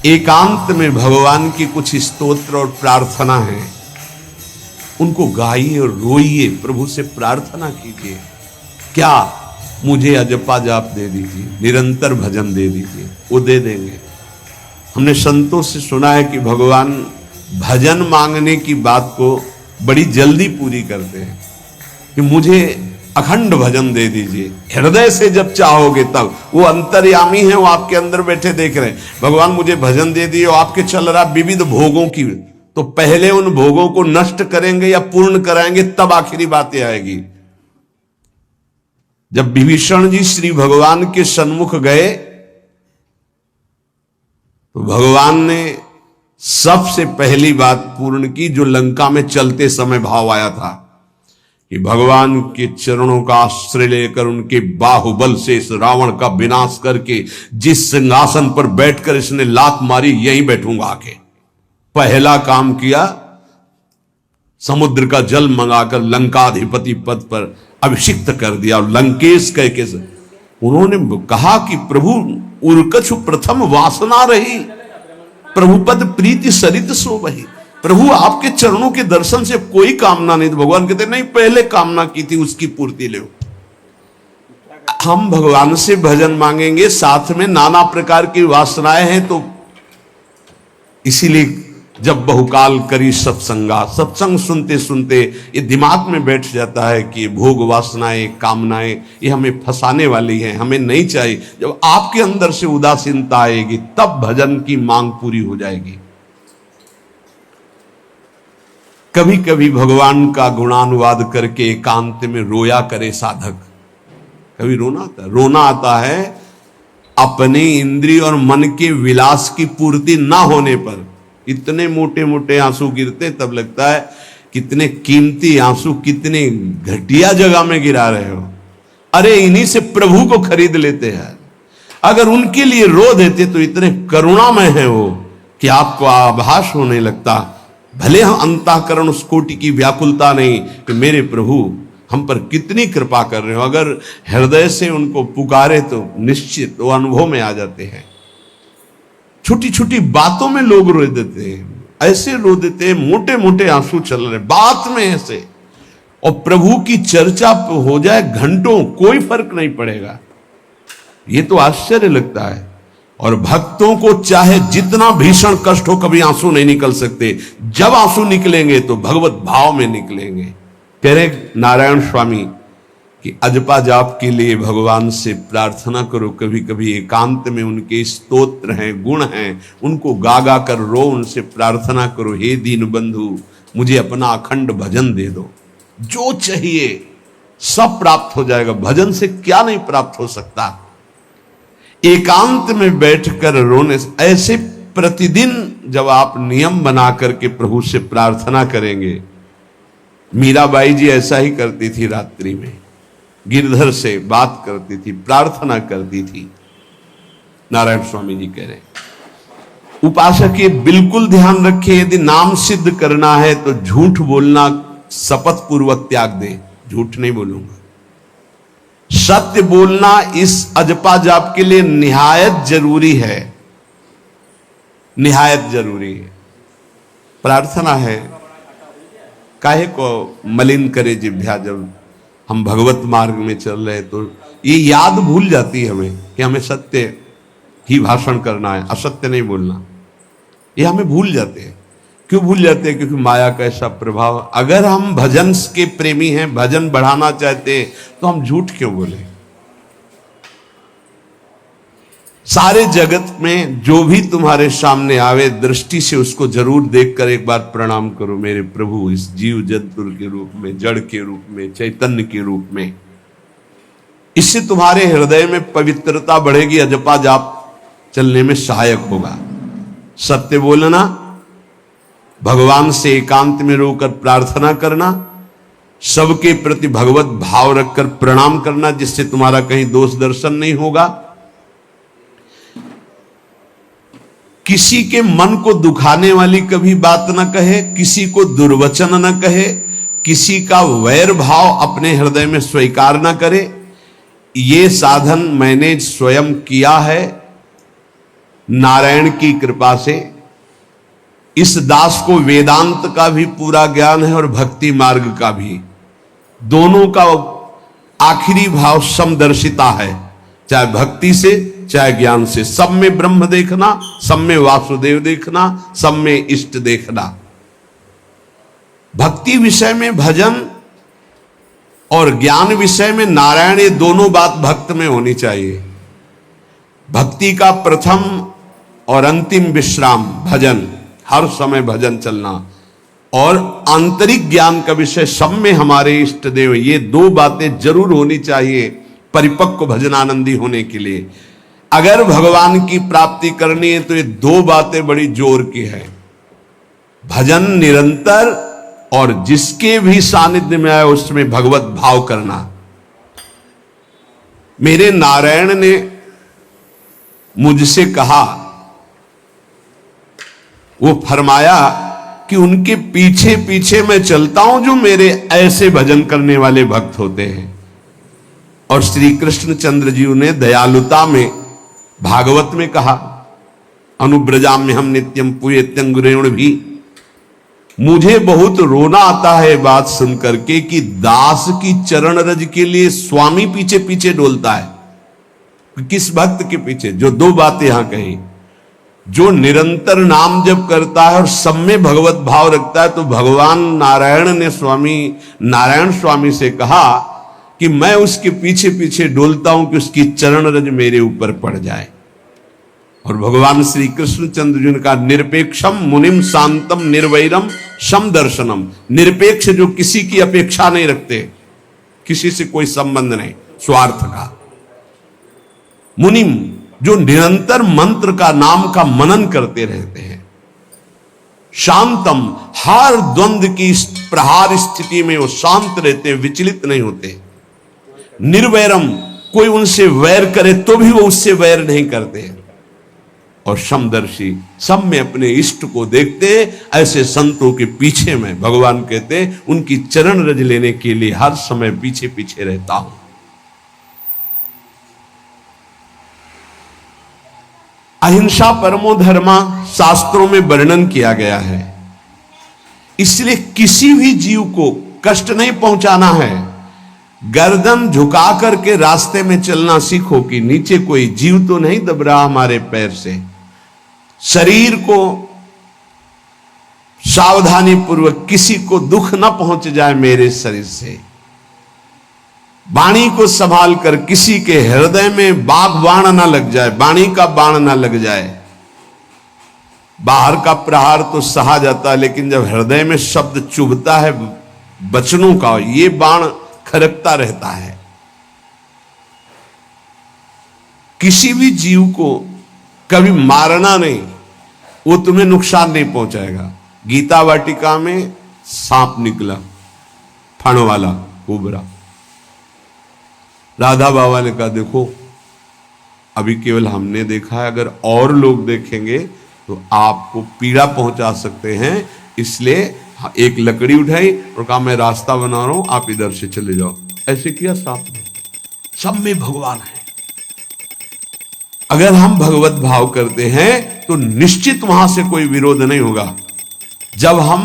एकांत में भगवान की कुछ स्तोत्र और प्रार्थना है, उनको गाइए और रोइए, प्रभु से प्रार्थना कीजिए। क्या मुझे अजपा जाप दे दीजिए, निरंतर भजन दे दीजिए, वो दे देंगे। हमने संतों से सुना है कि भगवान भजन मांगने की बात को बड़ी जल्दी पूरी करते हैं कि मुझे अखंड भजन दे दीजिए, हृदय से जब चाहोगे तब। वो अंतर्यामी है, वो आपके अंदर बैठे देख रहे हैं। भगवान मुझे भजन दे दिए, आपके चल रहा विविध भोगों की, तो पहले उन भोगों को नष्ट करेंगे या पूर्ण कराएंगे, तब आखिरी बातें आएगी। जब विभीषण जी श्री भगवान के सन्मुख गए तो भगवान ने सबसे पहली बात पूर्ण की, जो लंका में चलते समय भाव आया था कि भगवान के चरणों का आश्रय लेकर उनके बाहुबल से इस रावण का विनाश करके जिस सिंहासन पर बैठकर इसने लात मारी, यहीं बैठूंगा आके। पहला काम किया, समुद्र का जल मंगाकर लंकाधिपति पद पर अभिषिक्त कर दिया। लंकेश कह के उन्होंने कहा कि प्रभु उर्कछु प्रथम वासना रही, प्रभुपद प्रीति सरित सो वही। प्रभु आपके चरणों के दर्शन से कोई कामना नहीं। तो भगवान कहते नहीं, पहले कामना की थी उसकी पूर्ति ले। हम भगवान से भजन मांगेंगे, साथ में नाना प्रकार की वासनाएं हैं, तो इसीलिए जब बहुकाल करी सत्संगा, सत्संग सुनते सुनते ये दिमाग में बैठ जाता है कि भोग वासनाएं, कामनाएं ये हमें फंसाने वाली हैं, हमें नहीं चाहिए। जब आपके अंदर से उदासीनता आएगी तब भजन की मांग पूरी हो जाएगी। कभी कभी भगवान का गुणानुवाद करके एकांत में रोया करे साधक। कभी रोना आता है अपने इंद्रिय और मन के विलास की पूर्ति ना होने पर। इतने मोटे मोटे आंसू गिरते, तब लगता है कितने कीमती आंसू कितने घटिया जगह में गिरा रहे हो। अरे इन्हीं से प्रभु को खरीद लेते हैं। अगर उनके लिए रो देते तो इतने करुणामय है वो कि आपको आभास होने लगता। भले हम अंतःकरण उस कोटि की व्याकुलता नहीं कि मेरे प्रभु हम पर कितनी कृपा कर रहे हो, अगर हृदय से उनको पुकारे तो निश्चित वो अनुभव में आ जाते हैं। छोटी छोटी बातों में लोग रो देते हैं, ऐसे रो देते हैं, मोटे मोटे आंसू चल रहे बात में ऐसे, और प्रभु की चर्चा हो जाए घंटों, कोई फर्क नहीं पड़ेगा। ये तो आश्चर्य लगता है। और भक्तों को चाहे जितना भीषण कष्ट हो, कभी आंसू नहीं निकल सकते। जब आंसू निकलेंगे तो भगवत भाव में निकलेंगे। कह रहे नारायण स्वामी कि अजपा जाप के लिए भगवान से प्रार्थना करो। कभी कभी एकांत में उनके स्तोत्र हैं, गुण हैं, उनको गा गा कर रो, उनसे प्रार्थना करो, हे दीन बंधु मुझे अपना अखंड भजन दे दो। जो चाहिए सब प्राप्त हो जाएगा। भजन से क्या नहीं प्राप्त हो सकता। एकांत में बैठकर रोने से, ऐसे प्रतिदिन जब आप नियम बना करके प्रभु से प्रार्थना करेंगे। मीराबाई जी ऐसा ही करती थी, रात्रि में गिरधर से बात करती थी, प्रार्थना करती थी। नारायण स्वामी जी कह रहे हैं उपासक ये बिल्कुल ध्यान रखे, यदि नाम सिद्ध करना है तो झूठ बोलना शपथ पूर्वक त्याग दे। झूठ नहीं बोलूंगा, सत्य बोलना इस अजपा जाप के लिए निहायत जरूरी है, निहायत जरूरी है। प्रार्थना है, काहे को मलिन करे जिह्वा। जब हम भगवत मार्ग में चल रहे तो ये याद भूल जाती है हमें कि हमें सत्य ही भाषण करना है, असत्य नहीं बोलना। ये हमें भूल जाते हैं। क्यों भूल जाते हैं? क्योंकि माया का ऐसा प्रभाव। अगर हम भजन के प्रेमी हैं, भजन बढ़ाना चाहते हैं, तो हम झूठ क्यों बोले? सारे जगत में जो भी तुम्हारे सामने आवे, दृष्टि से उसको जरूर देखकर एक बार प्रणाम करो। मेरे प्रभु इस जीव जंतु के रूप में, जड़ के रूप में, चैतन्य के रूप में। इससे तुम्हारे हृदय में पवित्रता बढ़ेगी, अजपा जाप चलने में सहायक होगा। सत्य बोलना, भगवान से एकांत में रोकर प्रार्थना करना, सबके प्रति भगवत भाव रखकर प्रणाम करना, जिससे तुम्हारा कहीं दोष दर्शन नहीं होगा। किसी के मन को दुखाने वाली कभी बात न कहे, किसी को दुर्वचन न कहे, किसी का वैर भाव अपने हृदय में स्वीकार न करे। ये साधन मैंने स्वयं किया है नारायण की कृपा से इस दास को वेदांत का भी पूरा ज्ञान है और भक्ति मार्ग का भी, दोनों का आखिरी भाव समदर्शिता है, चाहे भक्ति से चाहे ज्ञान से। सब में ब्रह्म देखना, सब में वासुदेव देखना, सब में इष्ट देखना। भक्ति विषय में भजन और ज्ञान विषय में नारायण, ये दोनों बात भक्त में होनी चाहिए। भक्ति का प्रथम और अंतिम विश्राम भजन, हर समय भजन चलना, और आंतरिक ज्ञान का विषय सब में हमारे इष्ट देव। ये दो बातें जरूर होनी चाहिए परिपक्व भजनानंदी होने के लिए। अगर भगवान की प्राप्ति करनी है तो ये दो बातें बड़ी जोर की है, भजन निरंतर और जिसके भी सानिध्य में आए उसमें भगवत भाव करना। मेरे नारायण ने मुझसे कहा, वो फरमाया कि उनके पीछे पीछे मैं चलता हूं जो मेरे ऐसे भजन करने वाले भक्त होते हैं। और श्री कृष्ण चंद्र जी ने दयालुता में भागवत में कहा, अनुब्रजाम्य हम नित्यम पूयत्यंगुरेण भी। मुझे बहुत रोना आता है बात सुन करके कि दास की चरण रज के लिए स्वामी पीछे पीछे डोलता है। किस भक्त के पीछे? जो दो बातें यहां कही, जो निरंतर नाम जप करता है और सब में भगवत भाव रखता है। तो भगवान नारायण ने नारायण स्वामी से कहा कि मैं उसके पीछे पीछे डोलता हूं कि उसकी चरण रज मेरे ऊपर पड़ जाए। और भगवान श्री कृष्ण चंद्र जी ने कहा, निरपेक्षम मुनिम शांतम निर्वैरम सम दर्शनम। निरपेक्ष जो किसी की अपेक्षा नहीं रखते, किसी से कोई संबंध नहीं स्वार्थ का। मुनिम जो निरंतर मंत्र का नाम का मनन करते रहते हैं। शांतम हर द्वंद्व की प्रहार स्थिति में वो शांत रहते हैं, विचलित नहीं होते। निर्वैरम कोई उनसे वैर करे तो भी वो उससे वैर नहीं करते। और समदर्शी सब में अपने इष्ट को देखते। ऐसे संतों के पीछे में भगवान कहते उनकी चरण रज लेने के लिए हर समय पीछे पीछे रहता हूं। अहिंसा परमो धर्मा शास्त्रों में वर्णन किया गया है। इसलिए किसी भी जीव को कष्ट नहीं पहुंचाना है। गर्दन झुका करके रास्ते में चलना सीखो कि नीचे कोई जीव तो नहीं दब रहा हमारे पैर से। शरीर को सावधानी पूर्वक, किसी को दुख ना पहुंच जाए मेरे शरीर से। वाणी को संभाल कर, किसी के हृदय में बाघ बाण ना लग जाए, वाणी का बाण ना लग जाए। बाहर का प्रहार तो सहा जाता है, लेकिन जब हृदय में शब्द चुभता है वचनों का, ये बाण खरकता रहता है। किसी भी जीव को कभी मारना नहीं, वो तुम्हें नुकसान नहीं पहुंचाएगा। गीता वाटिका में सांप निकला, फण वाला कोबरा। राधा बाबा ने कहा, देखो अभी केवल हमने देखा है, अगर और लोग देखेंगे तो आपको पीड़ा पहुंचा सकते हैं। इसलिए एक लकड़ी उठाई और कहा, मैं रास्ता बना रहा हूं, आप इधर से चले जाओ। ऐसे किया सांप ने। सब में भगवान है। अगर हम भगवत भाव करते हैं तो निश्चित वहां से कोई विरोध नहीं होगा। जब हम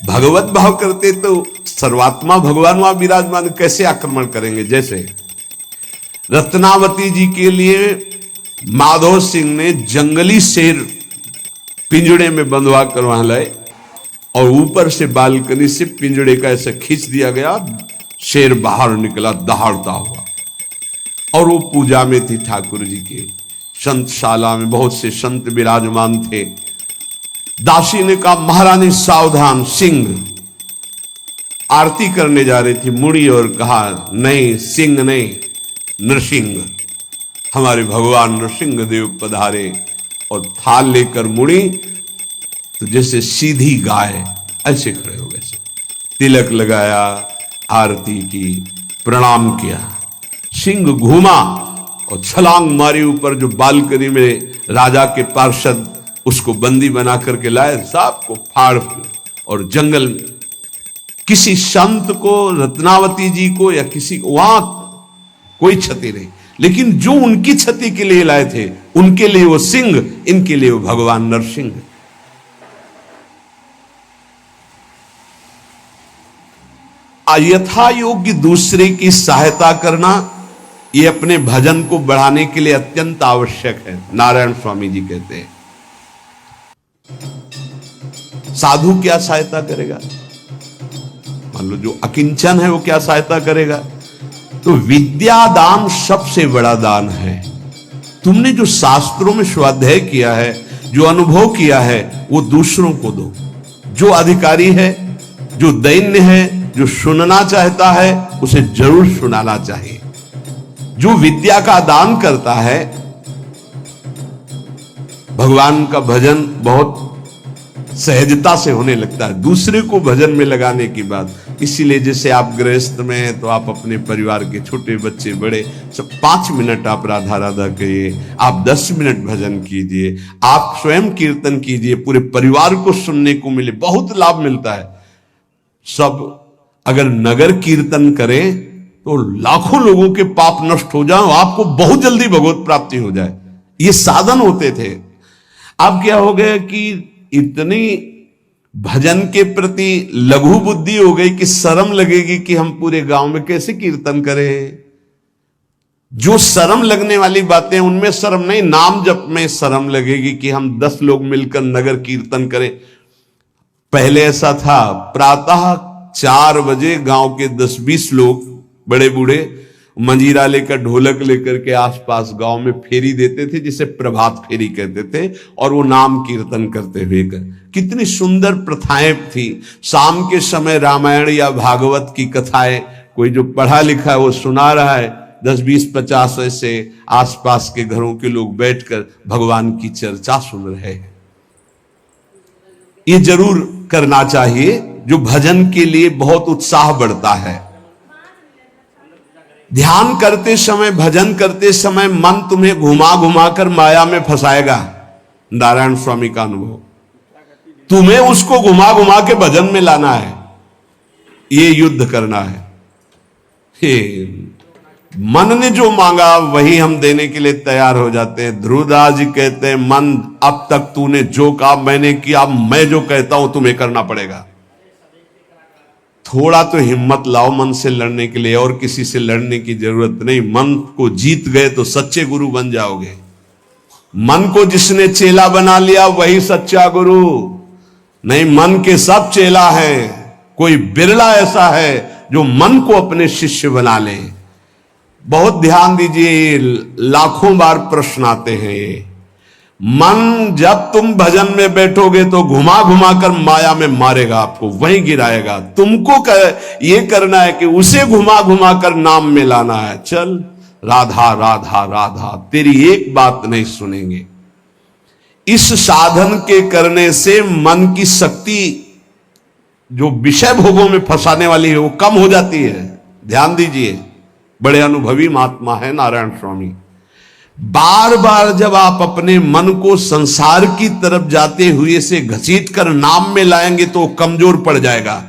भगवत भाव करते तो सर्वात्मा भगवान वहां विराजमान, कैसे आक्रमण करेंगे? जैसे रत्नावती जी के लिए माधव सिंह ने जंगली शेर पिंजड़े में बंधवा कर वहां लाए और ऊपर से बालकनी से पिंजड़े का ऐसे खींच दिया गया। शेर बाहर निकला दहाड़ता हुआ, और वो पूजा में थी ठाकुर जी के। संतशाला में बहुत से संत विराजमान थे। दासी ने कहा, महारानी सावधान, सिंह। आरती करने जा रही थी, मुड़ी और कहा, नहीं सिंह नहीं, नृसिंह। हमारे भगवान नृसिंह देव पधारे। और थाल लेकर मुड़ी तो जैसे सीधी गाय ऐसे खड़े हो गए। तिलक लगाया, आरती की, प्रणाम किया। सिंह घूमा और छलांग मारी ऊपर। जो बालकनी में राजा के पार्षद उसको बंदी बना करके लाए, सांप को फाड़ और जंगल में। किसी संत को, रत्नावती जी को या किसी को वहां कोई क्षति नहीं, लेकिन जो उनकी क्षति के लिए लाए थे, उनके लिए वो सिंह, इनके लिए वो भगवान नरसिंह। यथा योग्य दूसरे की सहायता करना, ये अपने भजन को बढ़ाने के लिए अत्यंत आवश्यक है। नारायण स्वामी जी कहते हैं, साधु क्या सहायता करेगा? मान लो जो अकिंचन है वो क्या सहायता करेगा? तो विद्या दान सबसे बड़ा दान है। तुमने जो शास्त्रों में स्वाध्याय किया है, जो अनुभव किया है, वो दूसरों को दो। जो अधिकारी है, जो दैन्य है, जो सुनना चाहता है, उसे जरूर सुनाना चाहिए। जो विद्या का दान करता है, भगवान का भजन बहुत सहजता से होने लगता है, दूसरे को भजन में लगाने की बात। इसीलिए जैसे आप गृहस्थ में हैं तो आप अपने परिवार के छोटे बच्चे बड़े सब 5 मिनट आप राधा राधा कहिए, आप 10 मिनट भजन कीजिए, आप स्वयं कीर्तन कीजिए, पूरे परिवार को सुनने को मिले, बहुत लाभ मिलता है। सब अगर नगर कीर्तन करें तो लाखों लोगों के पाप नष्ट हो जाए, आपको बहुत जल्दी भगवत प्राप्ति हो जाए। ये साधन होते थे। अब क्या हो गया कि इतनी भजन के प्रति लघु बुद्धि हो गई कि शर्म लगेगी कि हम पूरे गांव में कैसे कीर्तन करें। जो शर्म लगने वाली बातें, उनमें शर्म नहीं, नाम जप में शर्म लगेगी कि हम 10 लोग मिलकर नगर कीर्तन करें। पहले ऐसा था, प्रातः 4 बजे गांव के 10-20 लोग बड़े बूढ़े मंजीरा लेकर, ढोलक लेकर के आसपास गांव में फेरी देते थे, जिसे प्रभात फेरी कहते थे, और वो नाम कीर्तन करते हुए कितनी सुंदर प्रथाएं थी। शाम के समय रामायण या भागवत की कथाएं, कोई जो पढ़ा लिखा है वो सुना रहा है, 10-20-50 ऐसे आसपास के घरों के लोग बैठकर भगवान की चर्चा सुन रहे हैं। ये जरूर करना चाहिए, जो भजन के लिए बहुत उत्साह बढ़ता है। ध्यान करते समय, भजन करते समय मन तुम्हें घुमा घुमा कर माया में फंसाएगा। नारायण स्वामी का अनुभव, तुम्हें उसको घुमा घुमा के भजन में लाना है, ये युद्ध करना है। मन ने जो मांगा वही हम देने के लिए तैयार हो जाते हैं। ध्रुवदास जी कहते हैं, मन अब तक तूने जो कहा मैंने किया, मैं जो कहता हूं तुम्हें करना पड़ेगा। थोड़ा तो हिम्मत लाओ मन से लड़ने के लिए, और किसी से लड़ने की जरूरत नहीं। मन को जीत गए तो सच्चे गुरु बन जाओगे। मन को जिसने चेला बना लिया वही सच्चा गुरु नहीं। मन के सब चेला है, कोई बिरला ऐसा है जो मन को अपने शिष्य बना ले। बहुत ध्यान दीजिए, लाखों बार प्रश्न आते हैं ये। मन जब तुम भजन में बैठोगे तो घुमा घुमा कर माया में मारेगा, आपको वहीं गिराएगा। तुमको ये करना है कि उसे घुमा घुमा कर नाम में लाना है। चल राधा राधा राधा, तेरी एक बात नहीं सुनेंगे। इस साधन के करने से मन की शक्ति जो विषय भोगों में फंसाने वाली है वो कम हो जाती है। ध्यान दीजिए, बड़े अनुभवी महात्मा है नारायण स्वामी। बार बार जब आप अपने मन को संसार की तरफ जाते हुए से घसीट कर नाम में लाएंगे तो कमजोर पड़ जाएगा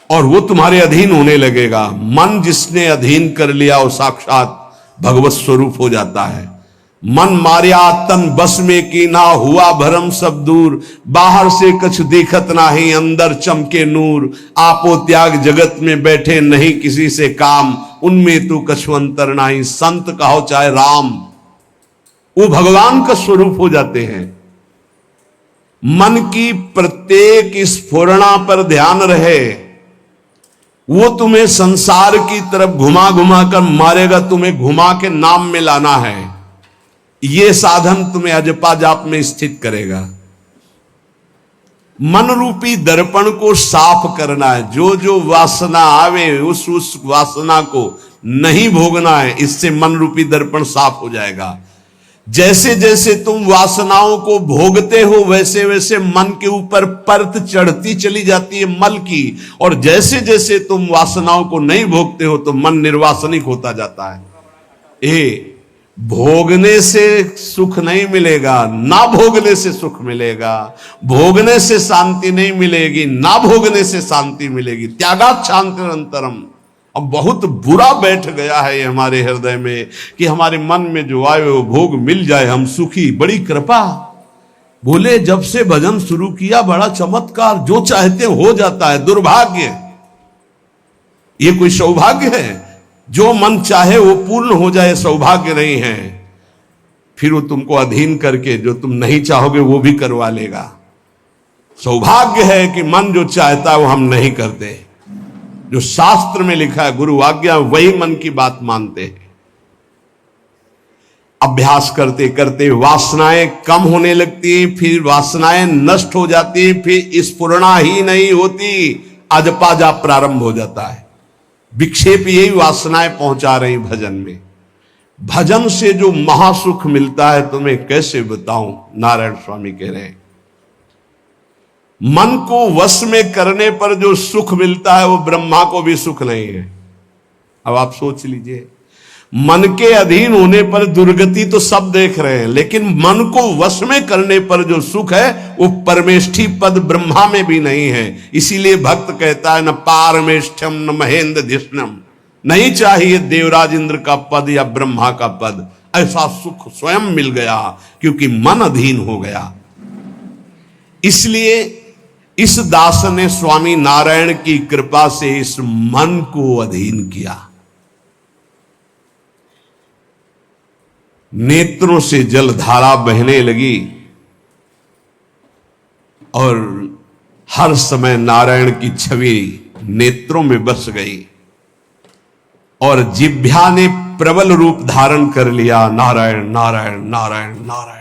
और वो तुम्हारे अधीन होने लगेगा। मन जिसने अधीन कर लिया वो साक्षात भगवत स्वरूप हो जाता है। मन मारिया तन बस में की ना, हुआ भरम सब दूर। बाहर से कछ देखत नाही, अंदर चमके नूर। आपो त्याग जगत में बैठे नहीं किसी से काम, उनमें तू कछु अंतर नाही। संत कहो चाहे राम, वो भगवान का स्वरूप हो जाते हैं। मन की प्रत्येक स्फुरणा पर ध्यान रहे, वो तुम्हें संसार की तरफ घुमा घुमा कर मारेगा, तुम्हें घुमा के नाम में लाना है। ये साधन तुम्हें अजपा जाप में स्थित करेगा। मन रूपी दर्पण को साफ करना है। जो जो वासना आवे उस वासना को नहीं भोगना है। इससे मन रूपी दर्पण साफ हो जाएगा। जैसे जैसे तुम वासनाओं को भोगते हो वैसे वैसे मन के ऊपर परत चढ़ती चली जाती है मल की, और जैसे जैसे तुम वासनाओं को नहीं भोगते हो तो मन निर्वासनिक होता जाता है। भोगने से सुख नहीं मिलेगा, ना भोगने से सुख मिलेगा। भोगने से शांति नहीं मिलेगी, ना भोगने से शांति मिलेगी। त्यागात् शांतिरंतरम, अब बहुत बुरा बैठ गया है ये हमारे हृदय में कि हमारे मन में जो आए वो भोग मिल जाए, हम सुखी। बड़ी कृपा। बोले जब से भजन शुरू किया बड़ा चमत्कार, जो चाहते हो जाता है। दुर्भाग्य, ये कोई सौभाग्य है? जो मन चाहे वो पूर्ण हो जाए, सौभाग्य नहीं है। फिर वो तुमको अधीन करके जो तुम नहीं चाहोगे वो भी करवा लेगा। सौभाग्य है कि मन जो चाहता है वो हम नहीं करते। जो शास्त्र में लिखा है, गुरु आज्ञा, वही मन की बात मानते हैं। अभ्यास करते करते वासनाएं कम होने लगती, फिर वासनाएं नष्ट हो जाती, फिर स्फुरणा ही नहीं होती, अजपाजा प्रारंभ हो जाता है। विक्षेप यही वासनाएं पहुंचा रही भजन में। भजन से जो महासुख मिलता है तुम्हें कैसे बताऊं, नारायण स्वामी कह रहे हैं। मन को वश में करने पर जो सुख मिलता है वो ब्रह्मा को भी सुख नहीं है। अब आप सोच लीजिए, मन के अधीन होने पर दुर्गति तो सब देख रहे हैं, लेकिन मन को वश में करने पर जो सुख है वो परमेष्ठी पद ब्रह्मा में भी नहीं है। इसीलिए भक्त कहता है, न पारमेष्ठ्यम न महेंद्र धिष्णम, नहीं चाहिए देवराज इंद्र का पद या ब्रह्मा का पद। ऐसा सुख स्वयं मिल गया क्योंकि मन अधीन हो गया। इसलिए इस दास ने स्वामी नारायण की कृपा से इस मन को अधीन किया। नेत्रों से जलधारा बहने लगी और हर समय नारायण की छवि नेत्रों में बस गई और जिह्वा ने प्रबल रूप धारण कर लिया, नारायण नारायण नारायण नारायण।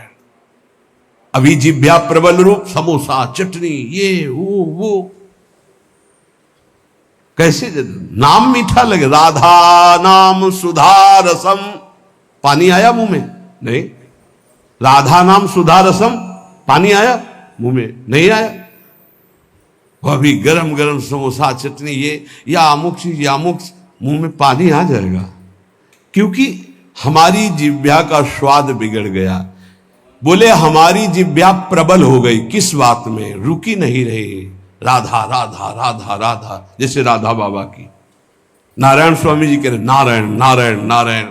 अभी जिह्वा प्रबल रूप, समोसा चटनी ये वो कैसे नाम मीठा लगे। राधा नाम सुधा रसम, पानी आया मुंह में? नहीं। राधा नाम सुधा रसम, पानी आया मुंह में? नहीं आया। वो अभी गरम गरम समोसा चटनी ये या अमुक चीज या अमुक, मुंह में पानी आ जाएगा क्योंकि हमारी जिह्वा का स्वाद बिगड़ गया। बोले हमारी जिह्वा प्रबल हो गई, किस बात में? रुकी नहीं रही। राधा राधा राधा राधा, जैसे राधा बाबा की। नारायण स्वामी जी कह रहे नारायण नारायण नारायण।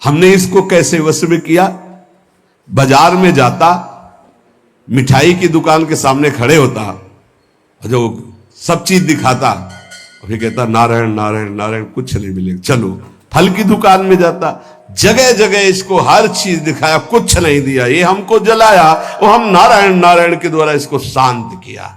हमने इसको कैसे वश में किया? बाजार में जाता, मिठाई की दुकान के सामने खड़े होता, जो सब चीज दिखाता, फिर कहता नारायण नारायण नारायण, कुछ नहीं मिलेगा, चलो। फल की दुकान में जाता, जगह जगह इसको हर चीज दिखाया, कुछ नहीं दिया, ये हमको जलाया, वो हम नारायण नारायण के द्वारा इसको शांत किया।